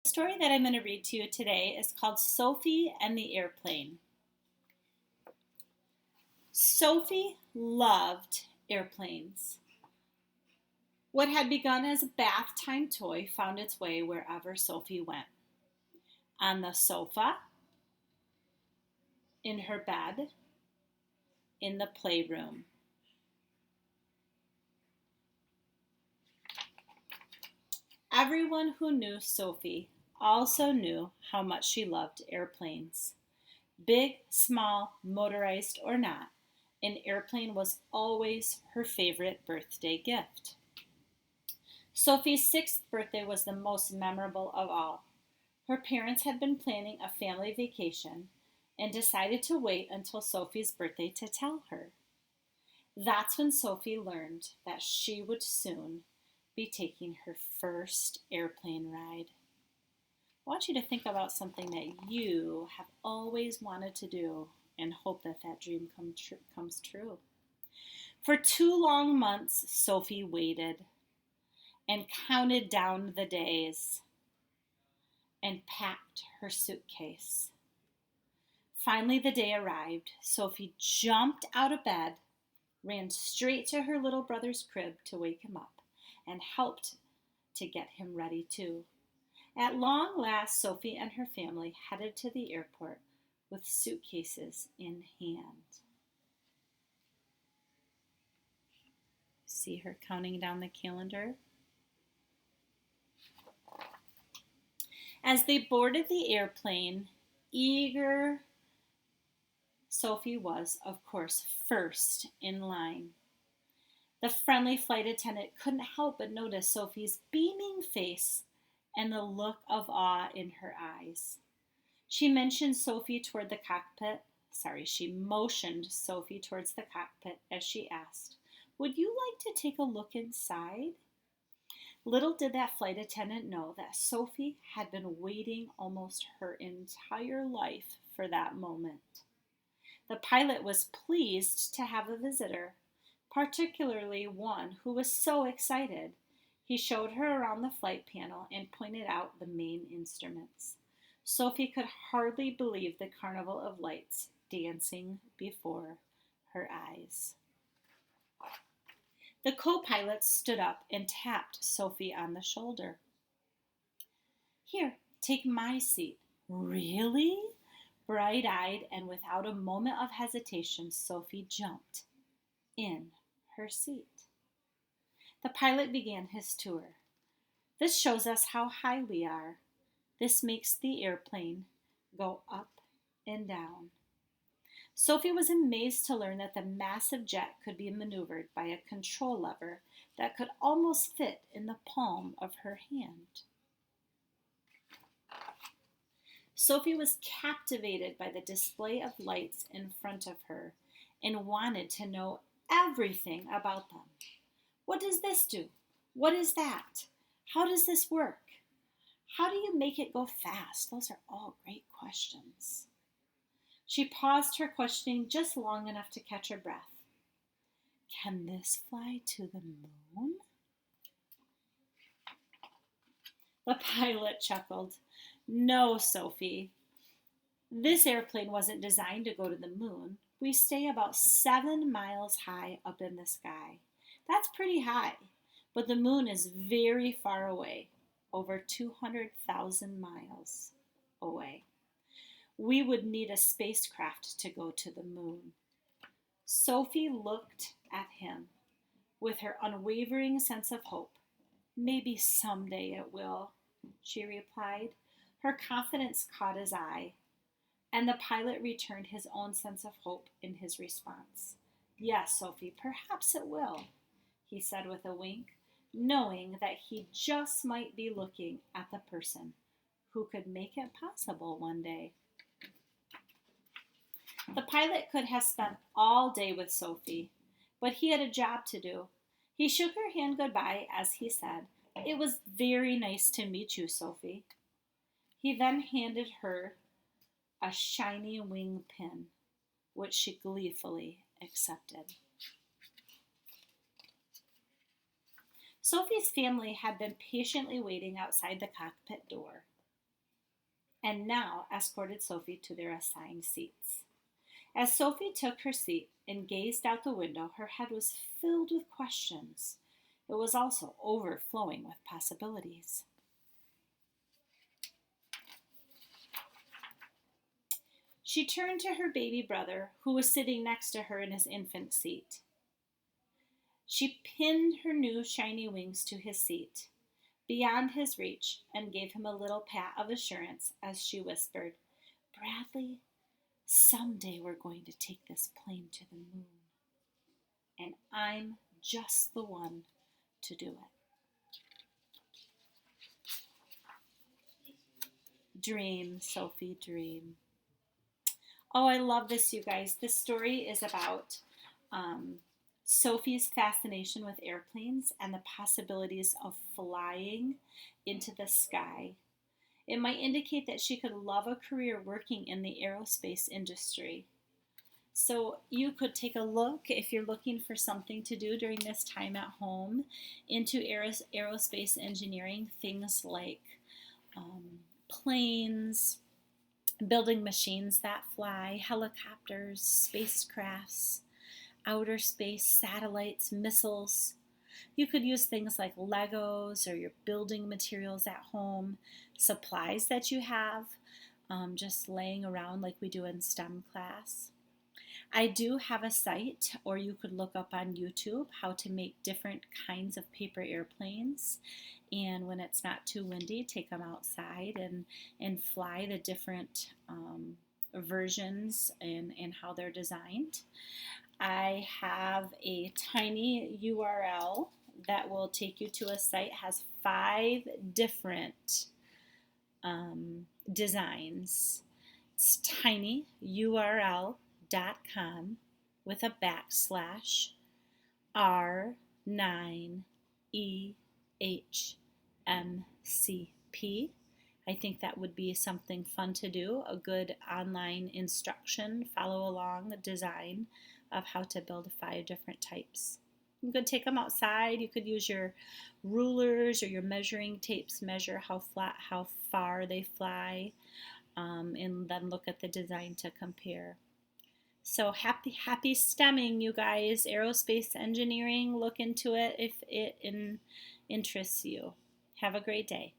The story that I'm going to read to you today is called Sophie and the Airplane. Sophie loved airplanes. What had begun as a bath time toy found its way wherever Sophie went. On the sofa, in her bed, in the playroom. Everyone who knew Sophie also knew how much she loved airplanes. Big, small, motorized or not, an airplane was always her favorite birthday gift. Sophie's 6th birthday was the most memorable of all. Her parents had been planning a family vacation and decided to wait until Sophie's birthday to tell her. That's when Sophie learned that she would soon be taking her first airplane ride. I want you to think about something that you have always wanted to do and hope that that dream comes true. For 2 long months, Sophie waited and counted down the days and packed her suitcase. Finally, the day arrived. Sophie jumped out of bed, ran straight to her little brother's crib to wake him up, and helped to get him ready too. At long last, Sophie and her family headed to the airport with suitcases in hand. See her counting down the calendar? As they boarded the airplane, eager Sophie was, of course, first in line. The friendly flight attendant couldn't help but notice Sophie's beaming face and the look of awe in her eyes. She motioned Sophie towards the cockpit as she asked, "Would you like to take a look inside?" Little did that flight attendant know that Sophie had been waiting almost her entire life for that moment. The pilot was pleased to have a visitor, particularly one who was so excited. He showed her around the flight panel and pointed out the main instruments. Sophie could hardly believe the carnival of lights dancing before her eyes. The co-pilot stood up and tapped Sophie on the shoulder. "Here, take my seat." "Really?" Bright-eyed and without a moment of hesitation, Sophie jumped in her seat. The pilot began his tour. "This shows us how high we are. This makes the airplane go up and down." Sophie was amazed to learn that the massive jet could be maneuvered by a control lever that could almost fit in the palm of her hand. Sophie was captivated by the display of lights in front of her and wanted to know everything about them. What does this do? What is that? How does this work? How do you make it go fast? Those are all great questions. She paused her questioning just long enough to catch her breath. "Can this fly to the moon?" The pilot chuckled. "No, Sophie. This airplane wasn't designed to go to the moon. We stay about 7 miles high up in the sky. That's pretty high, but the moon is very far away, over 200,000 miles away. We would need a spacecraft to go to the moon." Sophie looked at him with her unwavering sense of hope. "Maybe someday it will," she replied. Her confidence caught his eye, and the pilot returned his own sense of hope in his response. "Yes, Sophie, perhaps it will," he said with a wink, knowing that he just might be looking at the person who could make it possible one day. The pilot could have spent all day with Sophie, but he had a job to do. He shook her hand goodbye as he said, "It was very nice to meet you, Sophie." He then handed her a shiny wing pin, which she gleefully accepted. Sophie's family had been patiently waiting outside the cockpit door. and now escorted Sophie to their assigned seats. As Sophie took her seat and gazed out the window, her head was filled with questions. It was also overflowing with possibilities. She turned to her baby brother, who was sitting next to her in his infant seat. She pinned her new shiny wings to his seat, beyond his reach, and gave him a little pat of assurance as she whispered, "Bradley, someday we're going to take this plane to the moon, and I'm just the one to do it." Dream, Sophie, dream. Oh, I love this, you guys. This story is about Sophie's fascination with airplanes and the possibilities of flying into the sky. It might indicate that she could love a career working in the aerospace industry. So you could take a look, if you're looking for something to do during this time at home, into aerospace engineering, things like planes, building machines that fly, helicopters, spacecrafts, outer space, satellites, missiles. You could use things like Legos or your building materials at home, supplies that you have just laying around like we do in STEM class. I do have a site, or you could look up on YouTube how to make different kinds of paper airplanes. And when it's not too windy, take them outside and fly the different versions and how they're designed. I have a tiny URL that will take you to a site. It has 5 different designs. It's tinyurl.com with a / R9EHMCP. I think that would be something fun to do, a good online instruction, follow along a design of how to build 5 different types. You could take them outside. You could use your rulers or your measuring tapes, measure how far they fly, and then look at the design to compare. So happy STEMming, you guys. Aerospace engineering, look into it if it interests you. Have a great day.